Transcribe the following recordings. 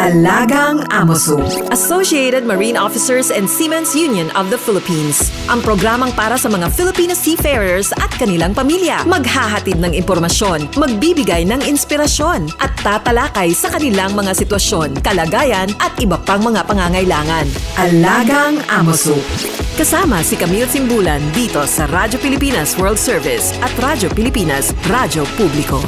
Alagang Amoso, Associated Marine Officers and Seamen's Union of the Philippines. Ang programang para sa mga Filipino seafarers at kanilang pamilya. Maghahatid ng impormasyon, magbibigay ng inspirasyon, at tatalakay sa kanilang mga sitwasyon, kalagayan at iba pang mga pangangailangan. Alagang Amoso. Kasama si Camille Simbulan dito sa Radyo Pilipinas World Service at Radyo Pilipinas Radyo Publiko.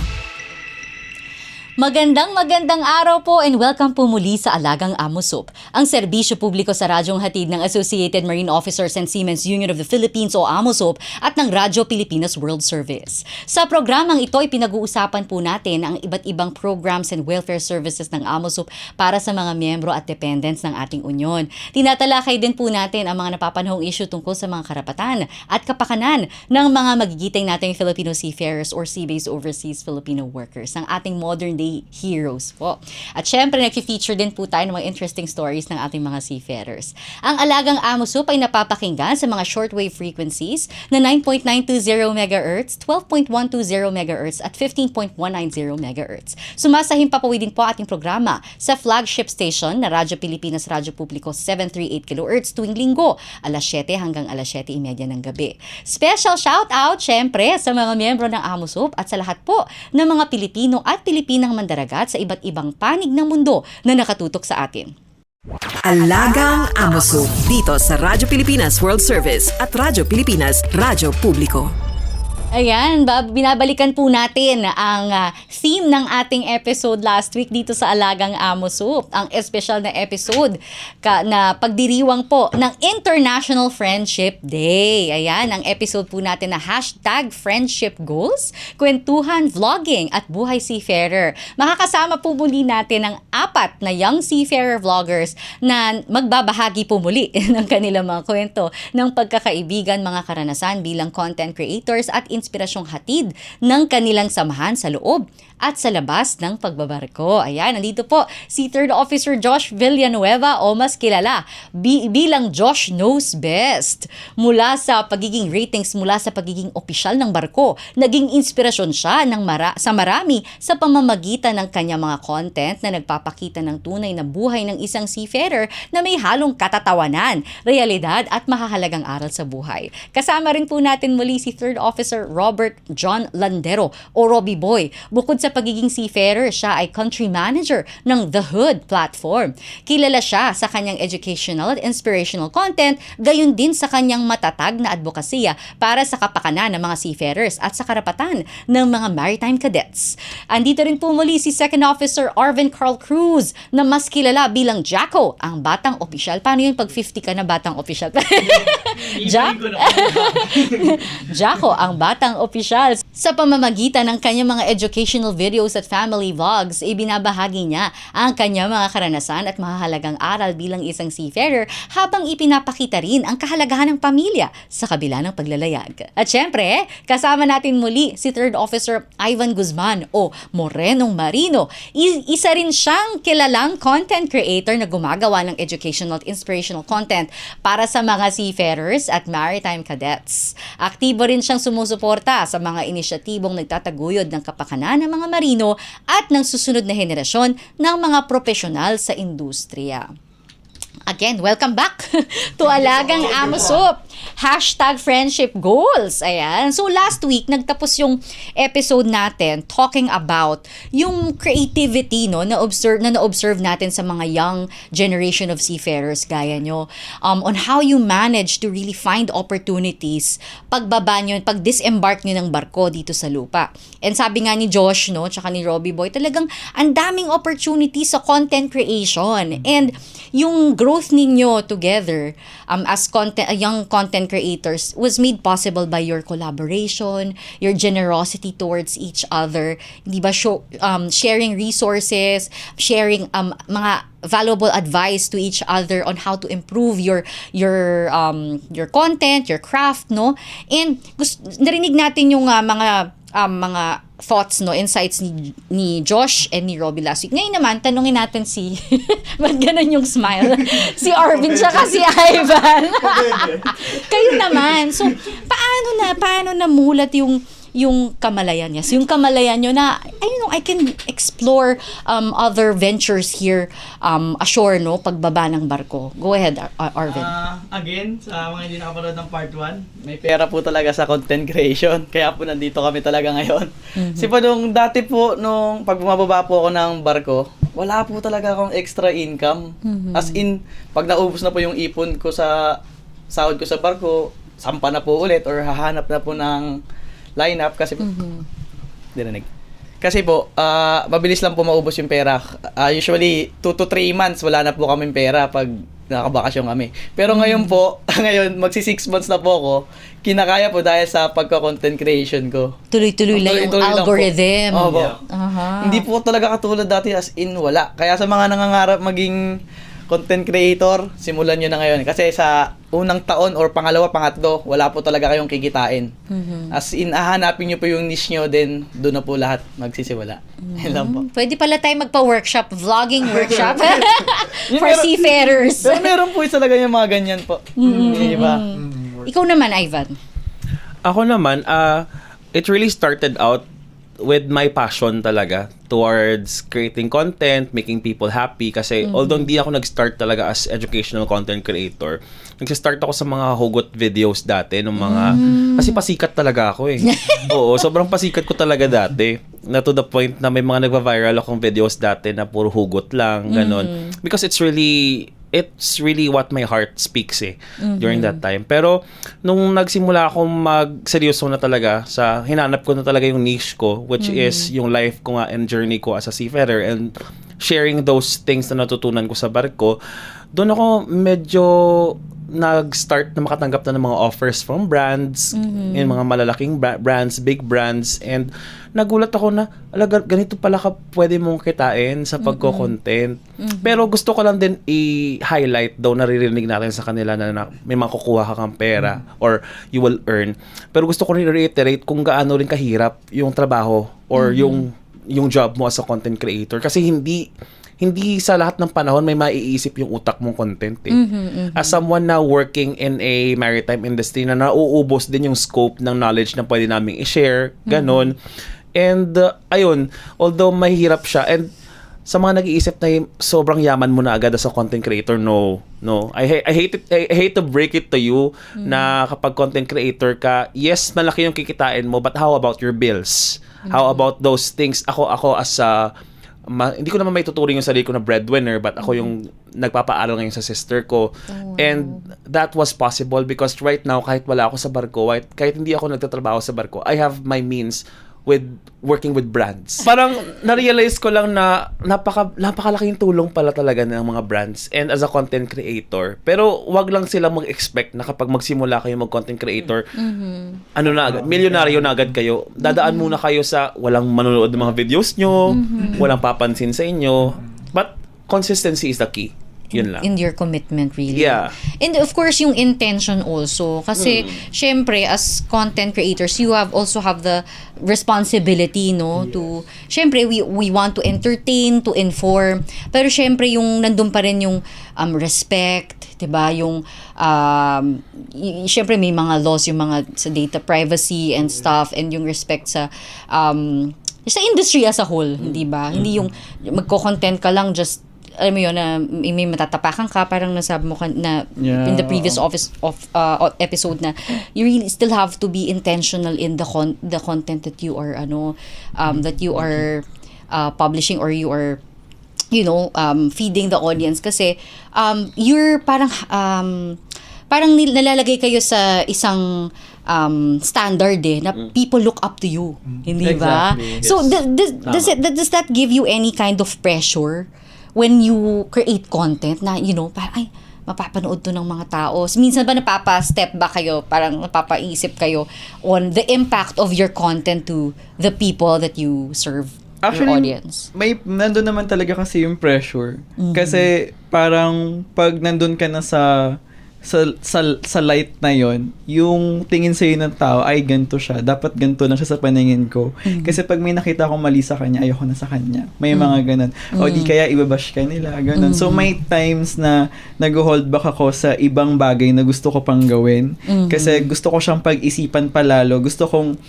Magandang araw po and welcome po muli sa Alagang Amoso, ang serbisyo publiko sa radyong hatid ng Associated Marine Officers and Seamen's Union of the Philippines o AMOSOP at ng Radyo Pilipinas World Service. Sa programang ito ay pinag-uusapan po natin ang iba't ibang programs and welfare services ng AMOSOP para sa mga miyembro at dependents ng ating unyon. Tinatalakay din po natin ang mga napapanahong issue tungkol sa mga karapatan at kapakanan ng mga magigiting nating Filipino seafarers or sea-based overseas Filipino workers, ang ating modern day heroes po. At syempre, nag-feature din po tayo ng mga interesting stories ng ating mga seafarers. Ang Alagang Amoso ay napapakinggan sa mga shortwave frequencies na 9.920 MHz, 12.120 MHz at 15.190 MHz. Sumasahim papawid din po ating programa sa flagship station na Radyo Pilipinas Radyo Publiko 738 kHz tuwing linggo, alas 7 hanggang alas 7:30 ng gabi. Special shout out syempre sa mga miyembro ng Amoso at sa lahat po ng mga Pilipino at Pilipinang mandaragat sa iba't ibang panig ng mundo na nakatutok sa atin. Alagang Amoso, dito sa Radyo Pilipinas World Service at Radyo Pilipinas Radyo Publiko. Ayan, binabalikan po natin ang theme ng ating episode last week dito sa Alagang Amoso. Ang espesyal na episode na pagdiriwang po ng International Friendship Day. Ayan, ang episode po natin na #FriendshipGoals, kwentuhan, vlogging at buhay seafarer. Makakasama po muli natin ang 4 na young seafarer vloggers na magbabahagi po muli ng kanilang mga kwento ng pagkakaibigan, mga karanasan bilang content creators at inspirasyong hatid ng kanilang samahan sa loob at sa labas ng pagbabarko. Ayan, nandito po si Third Officer Josh Villanueva o mas kilala bilang Josh Knows Best. Mula sa pagiging ratings, mula sa pagiging opisyal ng barko, naging inspirasyon siya sa marami sa pamamagitan ng kanyang mga content na nagpapakita ng tunay na buhay ng isang seafarer na may halong katatawanan, realidad at mahahalagang aral sa buhay. Kasama rin po natin muli si Third Officer Robert John Landero o Robbie Boy. Bukod sa pagiging seafarer, siya ay country manager ng The Hood platform. Kilala siya sa kanyang educational at inspirational content, gayon din sa kanyang matatag na advokasya para sa kapakanan ng mga seafarers at sa karapatan ng mga maritime cadets. Andito rin po muli si Second Officer Arvin Carl Cruz na mas kilala bilang Jacko, ang batang opisyal. Paano yun pag 50 ka na batang opisyal? Jacko, ang batang opisyal. Sa pamamagitan ng kanyang mga educational videos at family vlogs, ibinabahagi niya ang kanyang mga karanasan at mahahalagang aral bilang isang seafarer habang ipinapakita rin ang kahalagahan ng pamilya sa kabila ng paglalayag. At syempre, kasama natin muli si Third Officer Ivan Guzman o Morenong Marino. Isa rin siyang kilalang content creator na gumagawa ng educational at inspirational content para sa mga seafarers at maritime cadets. Aktibo rin siyang sumusuporta sa mga inisyatibong nagtataguyod ng kapakanan ng mga marino at ng susunod na henerasyon ng mga profesional sa industriya. Again, welcome back to Alagang Amoso. #FriendshipGoals. Ayan. So last week, nagtapos yung episode natin talking about yung creativity na na-observe natin sa mga young generation of seafarers gaya nyo. On how you manage to really find opportunities pagbaba nyo, pag-disembark nyo ng barko dito sa lupa. And sabi nga ni Josh, tsaka ni Robbie Boy, talagang ang daming opportunities sa content creation. And yung growth ninyo together as young content creators was made possible by your collaboration, your generosity towards each other, di ba? Sharing resources, sharing mga valuable advice to each other on how to improve your content, your craft, no? And narinig natin yung mga thoughts, insights ni Josh and ni Robbie last week. Ngayon naman, tanungin natin si ba't ganun yung smile? Si Arvin tsaka si Ivan. Kayo naman. So, paano namulat yung kamalayan niya? So, yung kamalayan nyo na, I can explore other ventures here ashore, no? Pagbaba ng barko. Go ahead, Arvin. Again, sa mga hindi nakapanood ng part 1, may pera po talaga sa content creation. Kaya po nandito kami talaga ngayon. Kasi po nung dati po, nung pag bumababa po ako ng barko, wala po talaga akong extra income. As in, pag naubos na po yung ipon ko sa sahod ko sa barko, sampa na po ulit or hahanap na po ng lineup kasi po, dinanig. Kasi po, mabilis lang po maubos yung pera. Usually, 2 to 3 months, wala na po kaming pera pag nakabakasyon kami. Pero ngayon po, ngayon, magsi 6 months na po ako, kinakaya po dahil sa pagka-content creation ko. Tuloy-tuloy lang yung Tuloy-tuloy lang po. algorithm. Opo. Aha. Hindi po talaga katulad dati as in wala. Kaya sa mga nangangarap maging content creator, simulan nyo na ngayon. Kasi sa unang taon or pangalawa, pangatlo, wala po talaga kayong kikitain. As in, hahanapin nyo po yung niche nyo, then doon na po lahat magsisimula. Yan lang po. Pwede pala tayo magpa-workshop, vlogging workshop Yung for meron- seafarers. Pero meron po talaga yung mga ganyan po. Diba? Ikaw naman, Ivan. Ako naman, it really started out with my passion talaga towards creating content, making people happy. Kasi although hindi ako nag-start talaga as educational content creator, nag-start ako sa mga hugot videos dati, nung mga, kasi pasikat talaga ako eh. Oo, sobrang pasikat ko talaga dati. Na to the point na may mga nagva-viral akong videos dati na puro hugot lang, ganon. Because it's really what my heart speaks during that time. Pero nung nagsimula akong magseryoso na talaga sa hinanap ko na talaga yung niche ko, which is yung life ko nga and journey ko as a seafarer and sharing those things na natutunan ko sa barko, doon ako medyo nag-start na makatanggap na ng mga offers from brands, yung mga malalaking brands, big brands, and nagulat ako na, ganito pala ka pwede mong kitain sa pagko-content. Pero gusto ko lang din i-highlight, daw naririnig natin sa kanila na may makukuha ka kang pera or you will earn. Pero gusto ko rin i-reiterate kung gaano rin kahirap yung trabaho or yung job mo as a content creator. Kasi hindi sa lahat ng panahon may maiisip yung utak mong content As someone na working in a maritime industry na nauubos din yung scope ng knowledge na pwede naming i-share, ganon. And ayun, although mahirap siya, and sa mga nag-iisip na sobrang yaman mo na agad as a content creator, no. I hate to break it to you na kapag content creator ka, yes, malaki yung kikitain mo, but how about your bills? How about those things? Ako as a hindi ko naman may tuturing yung sarili ko na breadwinner, but ako yung nagpapaaral ngayon sa sister ko. And that was possible because right now, kahit wala ako sa barko, kahit hindi ako nagtatrabaho sa barko, I have my means with working with brands. Parang na-realize ko lang na napakalaking tulong pala talaga ng mga brands and as a content creator. Pero wag lang sila mag-expect na kapag magsimula kayo mag-content creator, ano na agad, milyonaryo na agad kayo. Dadaan muna kayo sa walang manonood ng mga videos nyo, walang papansin sa inyo. But consistency is the key. Yun lang. In your commitment, really. Yeah. And of course, yung intention also. Kasi, syempre, as content creators, you also have the responsibility, no? To, syempre, we want to entertain, to inform. Pero syempre, yung nandun pa rin yung respect, diba? Yung, syempre, may mga laws, yung mga sa data privacy and stuff, and yung respect sa industry as a whole, di ba? Hindi yung magko-content ka lang just alam mo yun, na may matatapakan ka, parang nasabi mo na in the previous episode na you really still have to be intentional in the content that you are publishing or you are feeding the audience kasi you're parang nalalagay kayo sa isang standard na people look up to you, hindi ba? Exactly. So does that give you any kind of pressure when you create content na, parang, mapapanood to ng mga tao? Minsan ba napapa-step back kayo, parang napapaisip kayo on the impact of your content to the people that you serve, your audience? Nandun naman talaga kasi yung pressure. Kasi parang pag nandun ka na sa sa light na yon, yung tingin sa'yo ng tao ay ganito siya, dapat ganito lang siya sa paningin ko. Kasi pag may nakita akong mali sa kanya, ayoko na sa kanya. May mga ganun. O di kaya ibabash ka nila, ganun. So may times na nag-hold back ako sa ibang bagay na gusto ko pang gawin. Kasi gusto ko siyang pag-isipan palalo. Gusto kong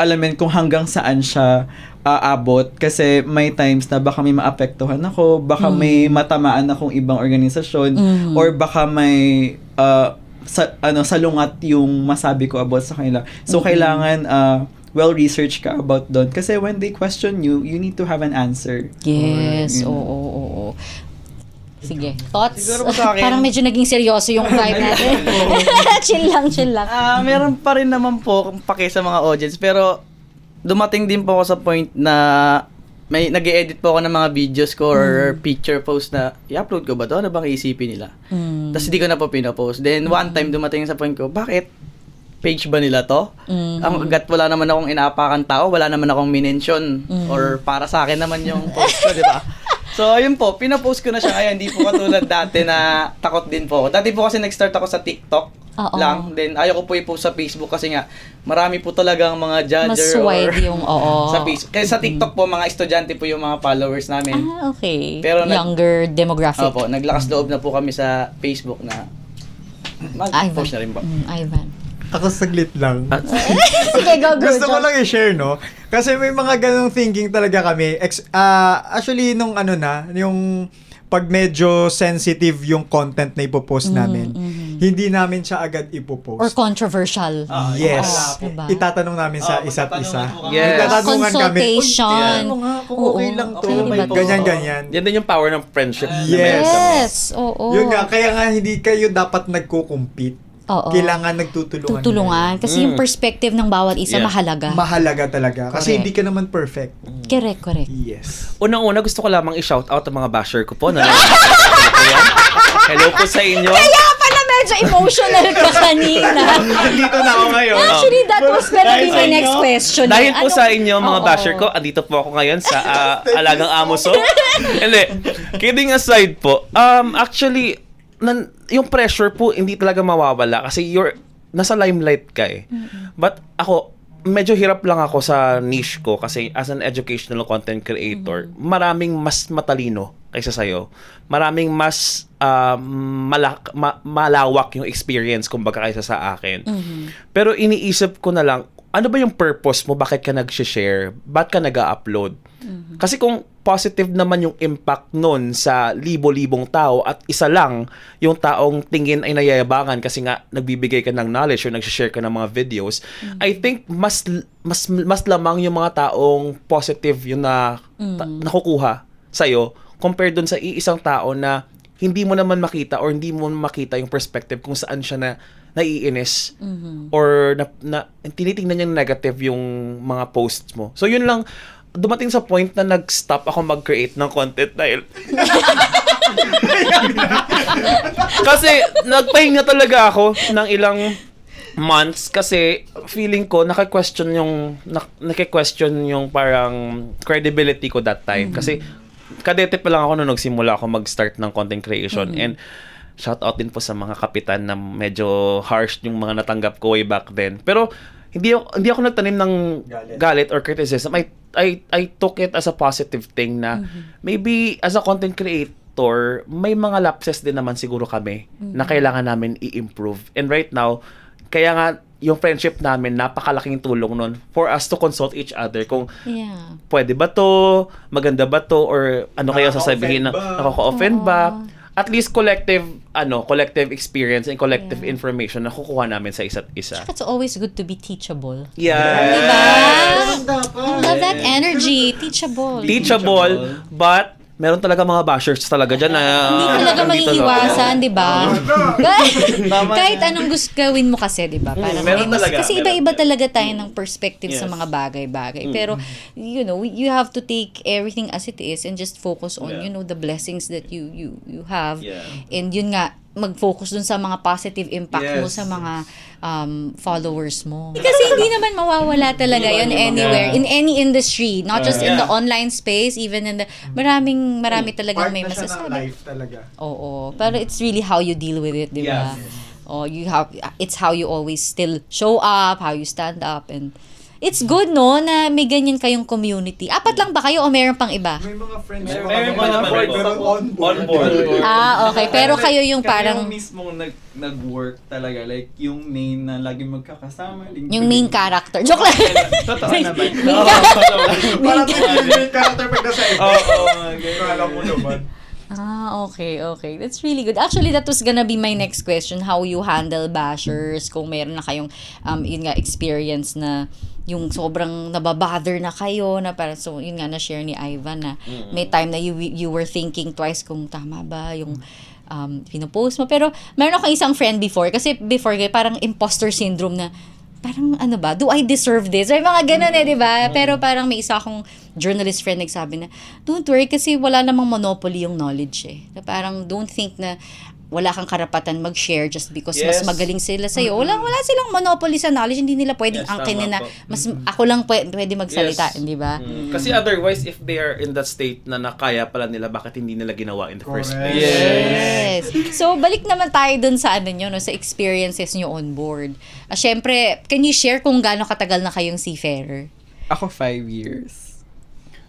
alamin kung hanggang saan siya aabot, kasi may times na baka may maapektuhan ako, baka may matamaan akong ibang organisasyon, or baka may salungat yung masabi ko about sa kanila. So kailangan well-researched ka about doon, kasi when they question you, you need to have an answer. Yes, Or, oo. Sige, thoughts? Siguro po sa akin- Parang medyo naging seryoso yung vibe natin. chill lang. Meron pa rin naman po pake sa mga audience, pero dumating din po ako sa point na may nag-edit po ako ng mga videos ko or picture post na i-upload ko ba to? Ano bang iisipin nila? Tapos hindi ko na po pinapost. Then one time dumating sa point ko, bakit? Page ba nila to? Ang agat wala naman akong inaapakan tao, wala naman akong minention or para sa akin naman yung post ko, di ba? So, ayun po, pinapost ko na siya ngayon. Hindi po katulad dati na takot din po ako. Dati po kasi nag-start ako sa TikTok lang. Then, ayaw ko po i-post sa Facebook kasi nga, marami po talagang mga Mas judger wide yung, sa Facebook. Kasi sa TikTok po, mga estudyante po yung mga followers namin. Okay. Pero Younger demographic. Opo, naglakas loob na po kami sa Facebook na mag-post na rin po. Ivan. Ako saglit lang. Sige, go. Gusto ko lang i-share, no? Kasi may mga ganong thinking talaga kami. Actually, nung yung pag medyo sensitive yung content na ipopost namin, hindi namin siya agad ipopost. Or controversial. Yes. Diba? Itatanong namin sa isa't magtatanungan isa. po kami. Yes. Itatanungan kami, Consultation. ano nga, kung okay lang to. Okay ba to? Ganyan-ganyan. Yan din yung power ng friendship. na Yes. meron kami. Yes. Oo. Yun nga, kaya nga hindi kayo dapat nagko-compete. Oo. Kailangan nagtutulungan. Tutulungan. Kasi yung perspective ng bawat isa Yeah. mahalaga. Mahalaga talaga. Correct. Kasi hindi ka naman perfect. Correct. Yes. Unang-una, gusto ko lamang i-shout out ang mga basher ko po. Hello po sa inyo. Kaya pala medyo emotional ka kanina. Dito na ako ngayon. Actually, that was gonna be my Dahil sa next inyo? question. Dahil po Anong- sa inyo, mga Oo. basher ko, andito po ako ngayon sa Alagang Amoso. Hindi. Kidding aside po, actually, yung pressure po, hindi talaga mawawala kasi nasa limelight ka eh. But ako, medyo hirap lang ako sa niche ko kasi as an educational content creator, maraming mas matalino kaysa sa'yo. Maraming mas malawak yung experience kumbaga kaysa sa akin. Pero iniisip ko na lang, ano ba yung purpose mo? Bakit ka nag-share? Ba't ka nag-upload? Kasi kung positive naman yung impact nun sa libo-libong tao at isa lang yung taong tingin ay nayayabangan kasi nga nagbibigay ka ng knowledge or nag-share ka ng mga videos, I think mas lamang yung mga taong positive yung nakukuha sa'yo compared dun sa iisang tao na hindi mo naman makita or hindi mo makita yung perspective kung saan siya naiinis or tinitingnan niyang negative yung mga posts mo. So yun lang, dumating sa point na nag-stop ako mag-create ng content dahil kasi nagpahinga talaga ako ng ilang months kasi feeling ko naki-question yung parang credibility ko that time kasi kadete pa lang ako nung nagsimula ako mag-start ng content creation and shout out din po sa mga kapitan na medyo harsh yung mga natanggap ko way back then. Pero hindi ako nagtanim ng galit or criticism. I took it as a positive thing na maybe as a content creator, may mga lapses din naman siguro kami na kailangan namin i-improve. And right now, kaya nga yung friendship namin, napakalaking tulong nun for us to consult each other kung pwede ba to, maganda ba to, or ano kayo sasabihin na nakaka-offend ba. At least collective experience and collective information na kukuha namin sa isa't isa. It's always good to be teachable. Yeah. Diba? Love that energy. Teachable, but meron talaga mga bashers talaga dyan na Hindi talaga maiiwasan, di ba? Kahit anong gusto gawin mo kasi, di ba? Parang meron may talaga, kasi meron iba-iba talaga tayo ng perspective sa Yes. mga bagay-bagay. Pero, you have to take everything as it is and just focus on, the blessings that you have. Yeah. And yun nga, mag-focus dun sa mga positive impact mo Yes. sa mga followers mo. Kasi hindi naman mawawala talaga yun anywhere, in any industry, not just in the online space, even in the, marami talagang Part may na siya ng masasabi. life talaga. Oo. Pero it's really how you deal with it, di ba? Yes. Oh, it's how you always still show up, how you stand up, and it's good, no, na may ganyan kayong community. 4 lang ba kayo o meron pang iba? May mga friends Meron pa kami pa na naman board, po. pero on board. Okay. Pero kayo yung parang, Kami yung mismong nag-work talaga. Like, yung main na lagi magkakasama. yung main character. Joke lang. Totoo naman. Parang yung main character pag nasa edit. Kala mo naman. Okay. That's really good. Actually, that was gonna be my next question. How you handle bashers, kung meron na kayong, yun nga, experience na yung sobrang nababother na kayo, na parang, so, yun nga, na-share ni Ivan na may time na you were thinking twice kung tama ba yung pinopost mo. Pero, meron akong isang friend before, kasi before, parang imposter syndrome na, parang ano ba, do I deserve this? May mga ganun di ba? Pero parang may isa akong journalist friend nagsabi na, don't worry kasi wala namang monopoly yung knowledge Na parang don't think na wala kang karapatan mag-share just because mas Yes. magaling sila sa'yo. Wala silang monopoly sa knowledge. Hindi nila pwedeng Yes, angkinin tama na po. mas ako lang pwede magsalita, Yes. di ba? Kasi otherwise, if they are in that state na nakaya pala nila, bakit hindi nila ginawa in the first Correct. place? Yes. So, balik naman tayo dun sa ano nyo, no, sa experiences nyo on board. Syempre, can you share kung gaano katagal na kayong seafarer? Ako 5 years.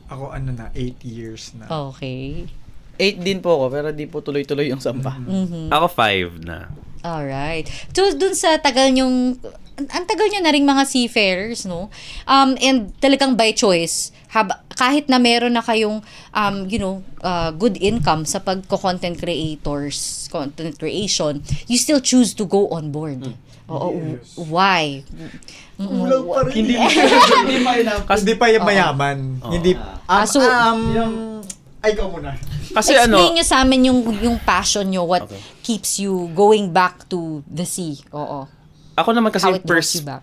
Ako 8 years na. Okay. 8 din po ako, pero di po tuloy-tuloy yung sampa. Ako 5 na. Alright. So, dun sa tagal nyong, ang tagal nyo na rin mga seafarers, no? And talagang by choice, kahit na meron na kayong, good income sa pagko-content content creation, you still choose to go on board. Oo. Yes. Why? Kulang pa rin. Hindi Kasi, pa yung mayaman. Hindi. So, Ay, ikaw muna. kasi explain ano, nyo sa amin yung passion nyo, what Okay. keeps you going back to the sea. Oo. ako naman kasi How it draws you back.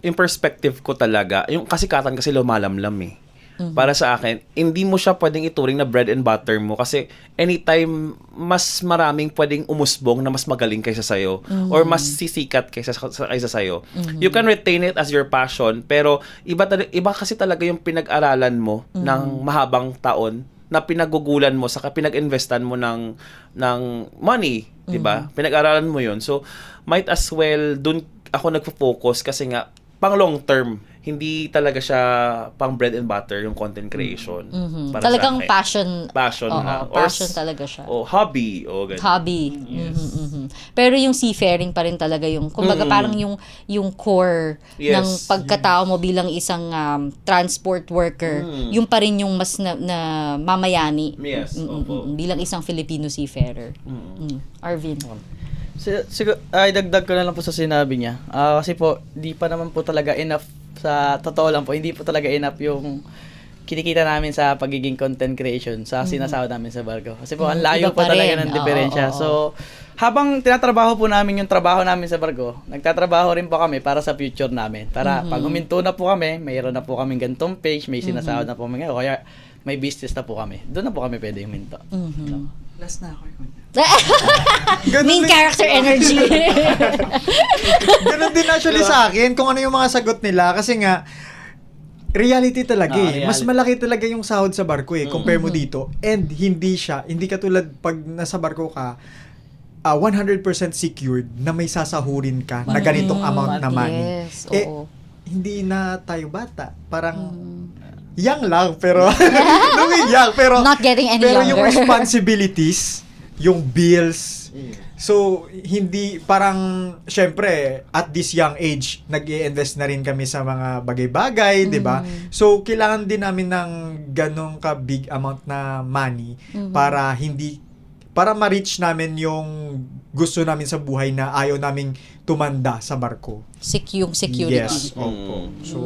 yung perspective ko talaga, yung kasikatan kasi lumalamlam Para sa akin, hindi mo siya pwedeng ituring na bread and butter mo kasi anytime mas maraming pwedeng umusbong na mas magaling kaysa sa'yo or mas sisikat kaysa sa'yo. You can retain it as your passion pero iba kasi talaga yung pinag-aralan mo ng mahabang taon na pinagugulan mo saka pinag-investan mo ng money, 'di ba? Pinag-aralan mo 'yon. So might as well dun ako nagfo-focus kasi nga pang long term, hindi talaga siya pang bread and butter yung content creation. Para Talagang sa akin. passion. Oo, na. passion talaga siya. O hobby. O ganun. Hobby. Pero yung seafaring pa rin talaga yung, kumbaga parang yung core Yes. ng pagkatao mo bilang isang transport worker, yung pa rin yung mas na mamayani. Yes, opo. Bilang isang Filipino seafarer. Arvin. Dagdag ko na lang po sa sinabi niya. Kasi po, di pa naman po talaga enough, sa totoo lang po, hindi po talaga enough yung kinikita namin sa pagiging content creation sa sinasahod namin sa barko. Kasi po, ang layo Iba po pa talaga rin. ng diferensya. Oo. So, habang tinatrabaho po namin yung trabaho namin sa barko, nagtatrabaho rin po kami para sa future namin. Para pag huminto na po kami, mayroon na po kaming gantong page, may sinasahod na po kami ngayon, kaya may business na po kami. Doon na po kami pwede huminto. Last na ako. Main character energy. Ganun din actually sa akin kung ano yung mga sagot nila kasi nga reality talaga Mas Reality. malaki talaga yung sahod sa barko compare mo dito. And hindi katulad pag nasa barko ka 100% secured na may sasahurin ka na ganitong amount na money. Yes, oo. Hindi na tayo bata. Parang young lang pero young pero Not getting any pero yung younger. responsibilities, yung bills. So, hindi, parang, syempre, at this young age, nag-i-invest na rin kami sa mga bagay-bagay, di ba? So, kailangan din namin ng ganong ka-big amount na money para ma-reach namin yung gusto namin sa buhay na ayaw naming tumanda sa barko. Yung security. Yes, opo. So,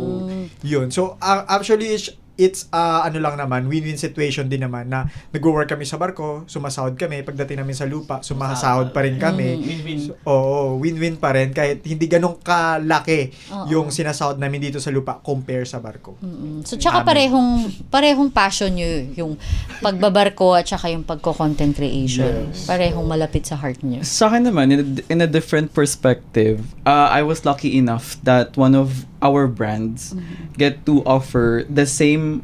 yun. So, actually, it's ano lang naman, win-win situation din naman na nag-work kami sa barko, sumasahod kami, pagdating namin sa lupa, sumasahod pa rin kami. Win-win. Oo, win-win pa rin kahit hindi ganun kalaki Oo. yung sinasahod namin dito sa lupa compare sa barko. So, tsaka parehong passion nyo, yung pagbabarko at tsaka yung pagko-content creation. Parehong malapit sa heart nyo. Sa akin naman, in a different perspective, I was lucky enough that one of our brands get to offer the same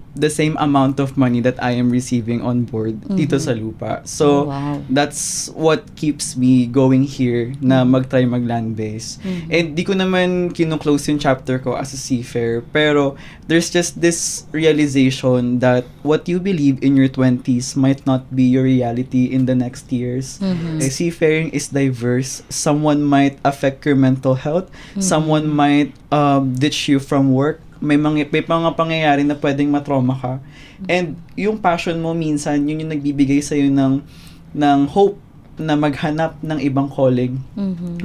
amount of money that I am receiving on board dito sa lupa. So, Oh, wow. that's what keeps me going here na mag-try mag-land base. And di ko naman kino-close yung chapter ko as a seafarer, pero there's just this realization that what you believe in your 20s might not be your reality in the next years. Seafaring is diverse. Someone might affect your mental health. Someone might ditch you from work. May mga pangyayari na pwedeng matrauma ka. And yung passion mo minsan, yun yung nagbibigay sa'yo ng hope na maghanap ng ibang calling.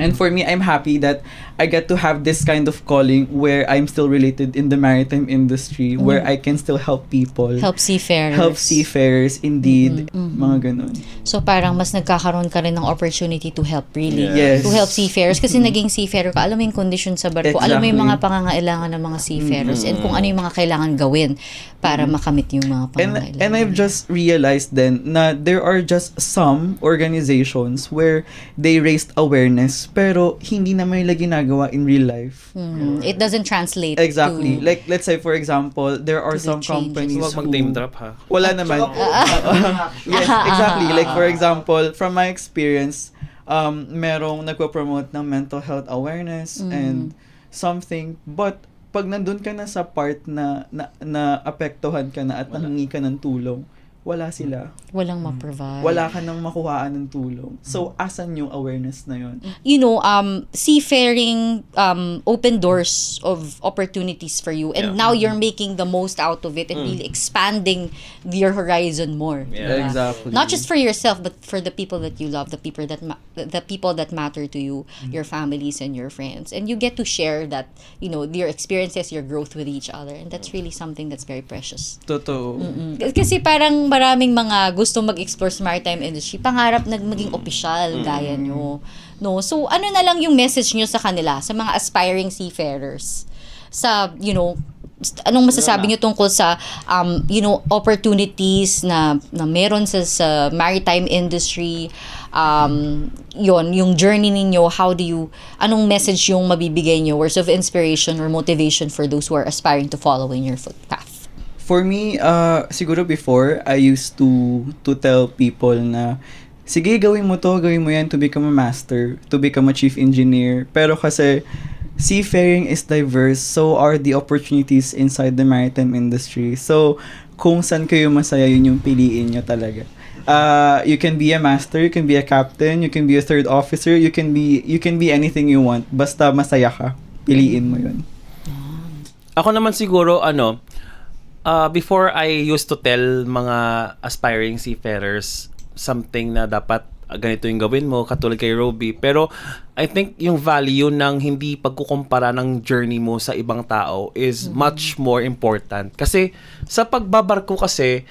And for me, I'm happy that I get to have this kind of calling where I'm still related in the maritime industry, where I can still help people. Help seafarers. Help seafarers, indeed. Mga ganun. So, parang mas nagkakaroon ka rin ng opportunity to help, really. Yes. To help seafarers. Kasi naging seafarer ka, alam mo yung condition sa barko, alam mo yung mga pangangailangan ng mga seafarers, and kung ano yung mga kailangan gawin para makamit yung mga pangangailangan. And I've just realized then na there are just some organizations where they raised awareness pero hindi naman nila ginagawa in real life. It doesn't translate Exactly. to... Like, let's say for example, there are To the some changes. companies Huwag who... mag-name drop ha. Wala naman. Yes, exactly. Like for example, from my experience, merong nagpo-promote ng mental health awareness and something, but pag nandun ka na sa part na apektuhan ka na at nangingi ka ng tulong, wala sila. Walang ma-provide. Wala ka nang makuhaan ng tulong. So, asan yung awareness na yun? You know, seafaring open doors of opportunities for you, and now you're making the most out of it and really expanding your horizon more. Yeah. Exactly. Not just for yourself, but for the people that you love, the people that matter to you, your families and your friends, and you get to share that, you know, your experiences, your growth with each other, and that's really something that's very precious. Totoo. Kasi parang maraming mga gusto mag-explore sa maritime industry, pangarap na maging opisyal gaya nyo. No? So, ano na lang yung message nyo sa kanila, sa mga aspiring seafarers? Sa, you know, anong masasabi nyo tungkol sa, you know, opportunities na meron sa maritime industry? Yung journey ninyo, anong message yung mabibigay nyo, words of inspiration or motivation for those who are aspiring to follow in your footpath? For me, siguro before, I used to tell people na, sige, gawin mo yan to become a master, to become a chief engineer. Pero kasi, seafaring is diverse, so are the opportunities inside the maritime industry. So, kung saan kayo masaya, yun yung piliin nyo talaga. You can be a master, you can be a captain, you can be a third officer, you can be anything you want. Basta masaya ka, piliin mo yun. Ako naman siguro, before I used to tell mga aspiring seafarers something na dapat ganito yung gawin mo, katulad kay Roby. Pero I think yung value ng hindi pagkukumpara ng journey mo sa ibang tao is much more important. Kasi sa pagbabarko kasi,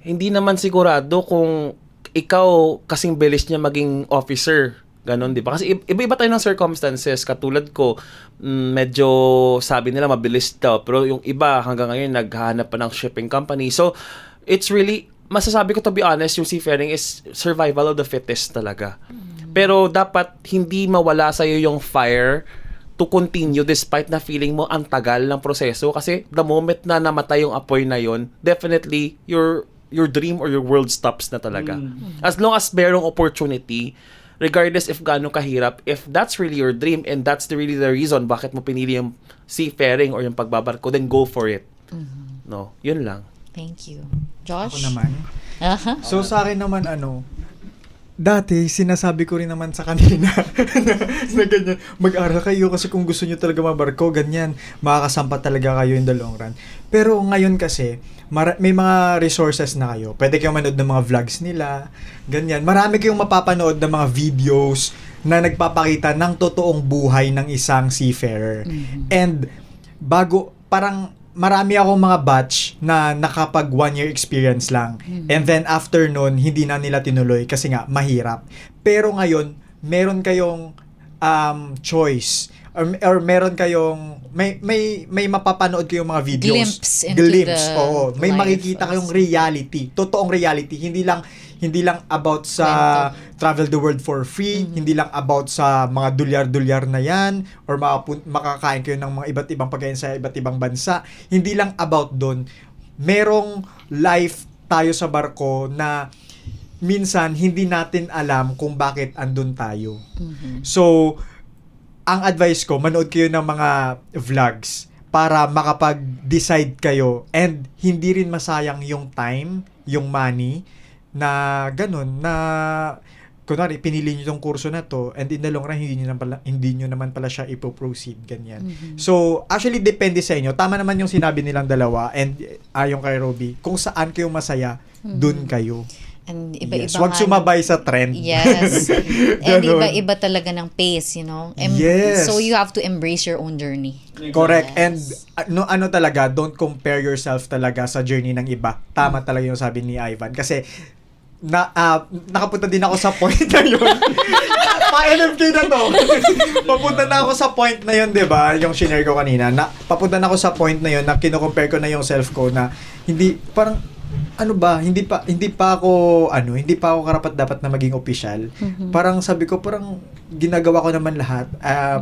hindi naman sigurado kung ikaw kasing bilis niya maging officer. Ganon, di ba? Kasi iba-iba tayo ng circumstances. Katulad ko, medyo sabi nila mabilis daw. Pero yung iba hanggang ngayon naghahanap pa ng shipping company. So, it's really, masasabi ko to be honest, yung seafaring is survival of the fittest talaga. Pero dapat hindi mawala sa'yo yung fire to continue despite na feeling mo ang tagal ng proseso. Kasi the moment na namatay yung apoy na yon, definitely your dream or your world stops na talaga. As long as merong opportunity, regardless if gaano kahirap, if that's really your dream and that's really the reason bakit mo pinili yung seafaring or yung pagbabarko, then go for it. No, yun lang. Thank you. Josh? Ako naman. Aha. So sa akin naman dati sinasabi ko rin naman sa kanina na ganyan, mag-aral kayo kasi kung gusto niyo talaga mabarko, ganyan, makakasampa talaga kayo in the long run. Pero ngayon kasi, may mga resources na kayo. Pwede kayong manood ng mga vlogs nila, ganyan. Marami kayong mapapanood ng mga videos na nagpapakita ng totoong buhay ng isang seafarer. And parang marami akong mga batch na nakapag 1 year experience lang. And then after nun, hindi na nila tinuloy kasi nga mahirap. Pero ngayon, meron kayong choice or meron kayong may mapapanood kayong mga videos. Glimpse into the oo. May life makikita of- kayong reality, totoong reality. Hindi lang about sa travel the world for free, hindi lang about sa mga dolyar-dolyar na yan or makakain kayo ng mga iba't ibang pagkain sa iba't ibang bansa. Hindi lang about doon. Merong life tayo sa barko na minsan hindi natin alam kung bakit andun tayo. So, ang advice ko, manood kayo ng mga vlogs para makapag-decide kayo and hindi rin masayang yung time, yung money, na ganun, na kunwari, pinili nyo tong kurso na to and in the long run, hindi nyo naman pala siya ipo-proceed, ganyan. So, actually, depende sa inyo. Tama naman yung sinabi nilang dalawa and yung kay Roby, kung saan kayo masaya, dun kayo. And iba-iba Yes, wag nga- sumabay sa trend. Yes. And Ganon. iba-iba talaga ng pace, you know? Yes. So you have to embrace your own journey. Correct. Yes. And ano talaga, don't compare yourself talaga sa journey ng iba. Tama talaga yung sabi ni Ivan. Kasi nakapunta din ako sa point na yun. Pa-NFK na to. Papunta na ako sa point na yun, 'di ba? Yung shinare ko kanina. Papunta na ako sa point na yun na kino-compare ko na yung self ko na hindi parang hindi pa ako karapat dapat na maging official. Parang sabi ko parang ginagawa ko naman lahat.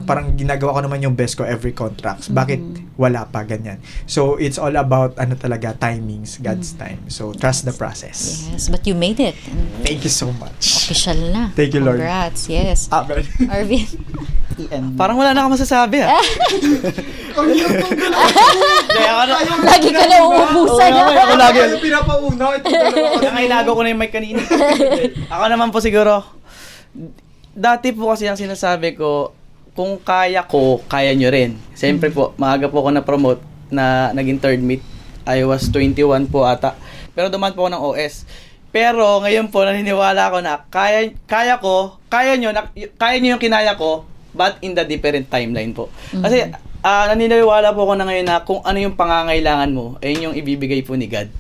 Parang ginagawa ko naman yung best ko every contracts. Bakit wala pa ganyan? So it's all about talaga timings, God's time. So trust the process. Yes, but you made it. And Thank you so much. official na. Thank you, Lord. Congrats, yes. Arvin? Parang wala na akong masasabi Lagi ka na uubusan. Ako lagi. Pinapauna. Ito dalawa. Nangainago ko na yung mic kanina. Ako naman po siguro, dati po kasi ang sinasabi ko, kung kaya ko, kaya nyo rin. Siyempre po, maaga po ako na-promote na naging third meet. I was 21 po ata. Pero dumaan po ako ng OS. Pero ngayon po, naniniwala ako na kaya nyo yung kinaya ko, but in the different timeline po. Kasi naniniwala po ako na ngayon na kung ano yung pangangailangan mo, ayun yung ibibigay po ni God.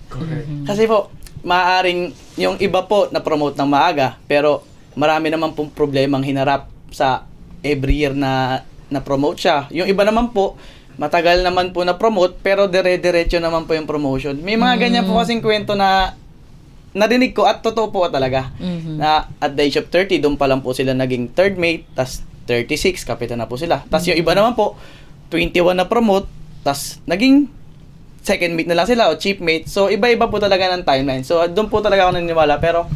Kasi po, maaaring yung iba po na-promote ng maaga, pero marami naman pong problemang hinarap sa every year na na-promote siya. Yung iba naman po, matagal naman po na-promote, pero dire-diretso naman po yung promotion. May mga ganyan po kasing kwento na narinig ko at totoo po talaga. Na at the age of 30, doon pa lang po sila naging third mate, tas 36, kapitan na po sila. Tas yung iba naman po, 21 na promote, tas naging second mate na lang sila o chief mate. So iba-iba po talaga ng timeline. So doon po talaga ako naniniwala. Pero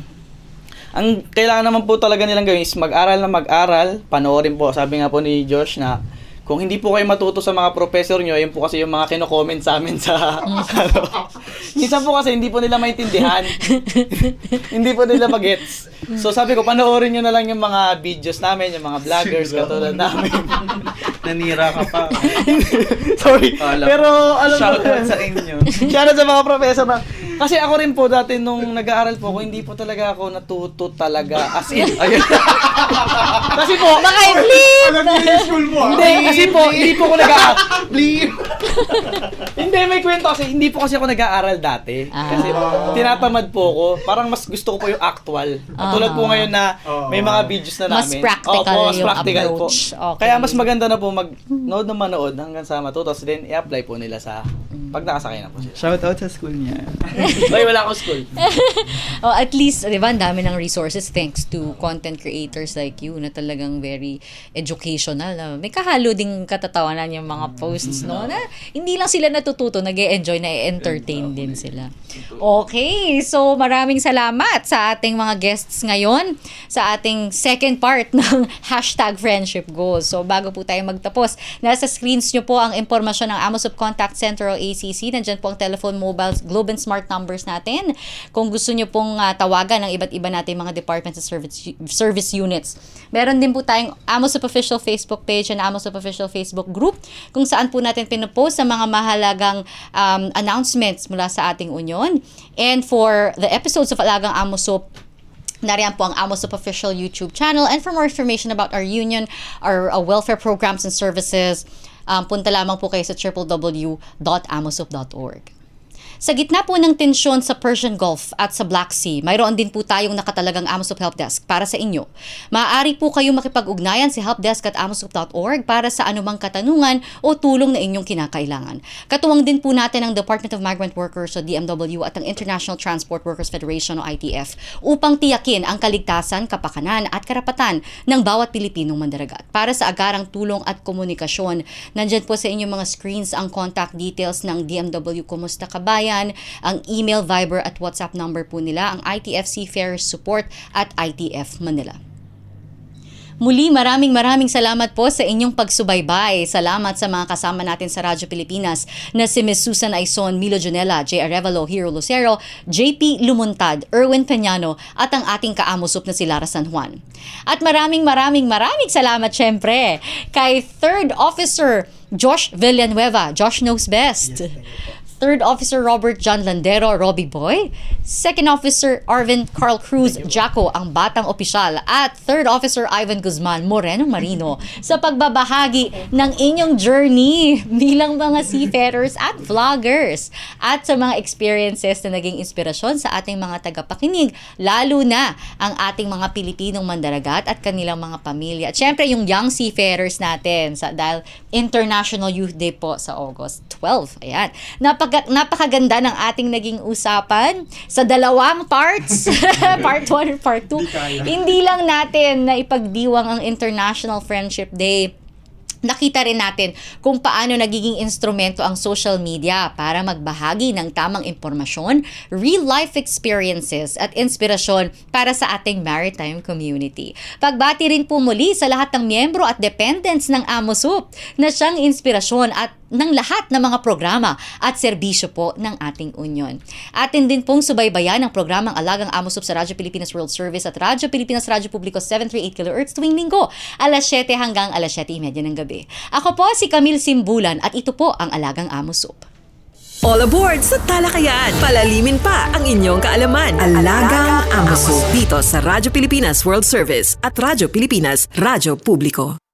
ang kailangan naman po talaga nilang gawin is mag-aral na mag-aral. Panoorin po, sabi nga po ni Josh na kung hindi po kayo matuto sa mga professor nyo, yun po kasi yung mga kino-comment sa amin sa minsan po kasi hindi po nila maintindihan. Hindi po nila magets. So sabi ko, panoorin nyo na lang yung mga videos namin, yung mga vloggers katulad namin. Nanira ka pa. Sorry. Pero alam mo, Shoutout sa inyo. shoutout sa mga professor na. Kasi ako rin po dati nung nag-aaral po ako, hindi po talaga ako natuto talaga. As in, ayun. Kasi po, Alam niyo yung school mo, hindi, kasi po, hindi po ako nag-aaral. Hindi, may kwento kasi, hindi po kasi ako nag-aaral dati. Kasi tinatamad po ako. Parang mas gusto ko po yung actual. Tulad po ngayon na may mga videos na Mas namin. practical Opo, mas yung practical approach. po. Okay. Kaya mas maganda na po mag-nood na manood hanggang sa matuto. Then, i-apply po nila sa pag nakasakay na po sila. Shout out sa school niya. Ay, wala akong school. Oh, at least, di ba, ang dami ng resources thanks to content creators like you na talagang very educational. May kahalo ding katatawanan yung mga posts, no? Na hindi lang sila natututo, nag-e-enjoy, na-entertain din sila. Okay, so maraming salamat sa ating mga guests ngayon sa ating second part ng #friendship goals. So bago po tayo magtapos, nasa screens nyo po ang impormasyon ng Amos of Contact Center o ACC. Nandyan po ang telephone, mobile, Globe and Smart numbers natin. Kung gusto nyo pong tawagan ng iba't iba natin mga departments and service units. Meron din po tayong Amos of Official Facebook page and Amos of Official Facebook group kung saan po natin pinopost sa mga mahalagang announcements mula sa ating union. And for the episodes of Alagang Amosop, nariyan po ang Amosop Official YouTube channel. And for more information about our union, our welfare programs and services, punta lamang po kayo sa www.amosoup.org. Sa gitna po ng tensyon sa Persian Gulf at sa Black Sea, mayroon din po tayong nakatalagang AMOSoup Helpdesk para sa inyo. Maaari po kayong makipag-ugnayan sa helpdesk@amosoup.org para sa anumang katanungan o tulong na inyong kinakailangan. Katuwang din po natin ang Department of Migrant Workers o DMW at ang International Transport Workers Federation o ITF upang tiyakin ang kaligtasan, kapakanan at karapatan ng bawat Pilipinong mandaragat. Para sa agarang tulong at komunikasyon, nandyan po sa inyong mga screens ang contact details ng DMW Kumusta Kabayan, ang email, Viber at WhatsApp number po nila, ang ITF Seafarers Support at ITF Manila. Muli, maraming salamat po sa inyong pagsubaybay. Salamat sa mga kasama natin sa Radyo Pilipinas na si Ms. Susan Aizon, Milo Junela, J. Arevalo, Hero Lucero, JP Lumuntad, Erwin Peñano at ang ating ka-AMOSoup na si Lara San Juan. At maraming salamat syempre kay Third Officer Josh Villanueva, Josh Knows Best. Third Officer Robert John Landero, Robbie Boy. Second Officer Arvin Carl Cruz, Jaco, ang batang opisyal. At Third Officer Ivan Guzman, Moreno Marino, sa pagbabahagi ng inyong journey bilang mga seafarers at vloggers. At sa mga experiences na naging inspirasyon sa ating mga tagapakinig, lalo na ang ating mga Pilipinong mandaragat at kanilang mga pamilya. At syempre yung young seafarers natin dahil International Youth Day po sa August 12. Ayan. Napakaganda ng ating naging usapan sa dalawang parts, part 1 and part 2. Hindi lang natin na ipagdiwang ang International Friendship Day, nakita rin natin kung paano nagiging instrumento ang social media para magbahagi ng tamang impormasyon, real-life experiences at inspirasyon para sa ating maritime community. Pagbati rin po muli sa lahat ng miyembro at dependents ng AMOSoup na siyang inspirasyon at ng lahat ng mga programa at serbisyo po ng ating union. Atin din pong subaybayan ang programang Alagang AMOSoup sa Radyo Pilipinas World Service at Radyo Pilipinas Radyo Publiko 738 kHz tuwing linggo, alas 7 hanggang alas 7:30 ng gabi. Ako po si Camille Simbulan at ito po ang Alagang AMOSoup. All aboard sa talakayan. Palalimin pa ang inyong kaalaman. Alagang AMOSoup dito sa Radyo Pilipinas World Service at Radyo Pilipinas Radyo Publiko.